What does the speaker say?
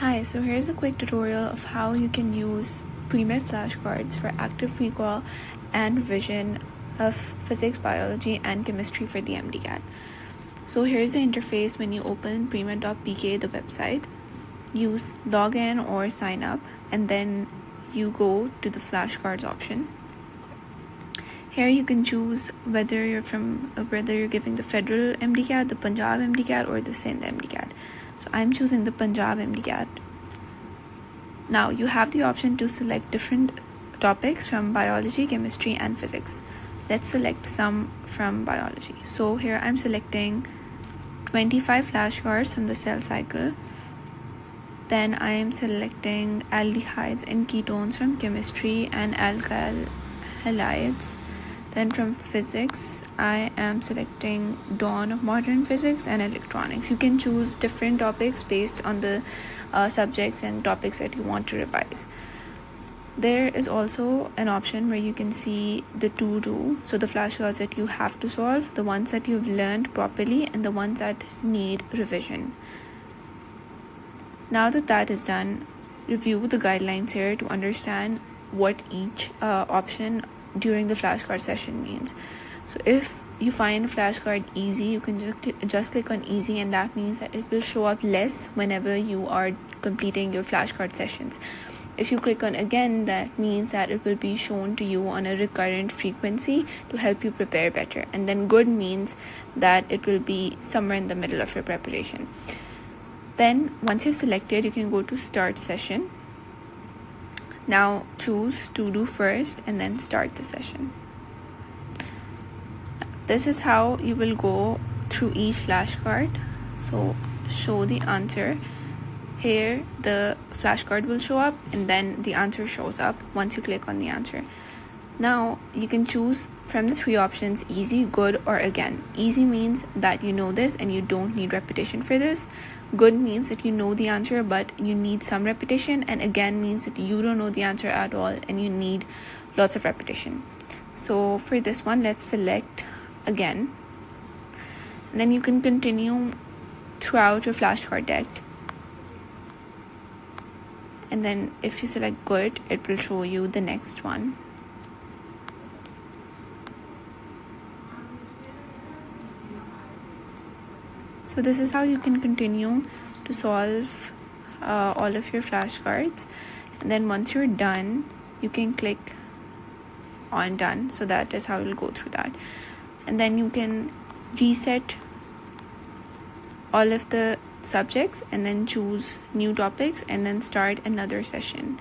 Hi, so here's a quick tutorial of how you can use PreMed Flashcards for active recall and revision of physics, biology, and chemistry for the MDCAT. So here's the interface when you open PreMed.PK, the website. Use login or sign up, and then you go to the flashcards option. Here you can choose whether you're giving the federal MDCAT, the Punjab MDCAT, or the Sindh MDCAT. So I'm choosing the Punjab MDCAT. Now you have the option to select different topics from biology, chemistry, and physics. Let's select some from biology. So here I'm selecting 25 flashcards from the cell cycle. Then I am selecting aldehydes and ketones from chemistry and alkyl halides. Then from physics, I am selecting dawn of modern physics and electronics. You can choose different topics based on the subjects and topics that you want to revise. There is also an option where you can see the to-do, so the flashcards that you have to solve, the ones that you've learned properly, and the ones that need revision. Now that is done, review the guidelines here to understand what each option during the flashcard session means. So if you find a flashcard easy, you can just click on easy, and that means that it will show up less whenever you are completing your flashcard sessions. If you click on again, that means that it will be shown to you on a recurrent frequency to help you prepare better. And then good means that it will be somewhere in the middle of your preparation. Then once you've selected, you can go to start session. Now choose to do first and then start the session. This is how you will go through each flashcard. So show the answer. Here the flashcard will show up and then the answer shows up once you click on the answer. Now you can choose from the three options: easy, good, or again. Easy means that you know this and you don't need repetition for this. Good means that you know the answer but you need some repetition, and again means that you don't know the answer at all and you need lots of repetition. So for this one, let's select again, and then you can continue throughout your flashcard deck. And then if you select good, it will show you the next one. So this is how you can continue to solve all of your flashcards. And then once you're done, you can click on done. So that is how you'll go through that. And then you can reset all of the subjects and then choose new topics and then start another session.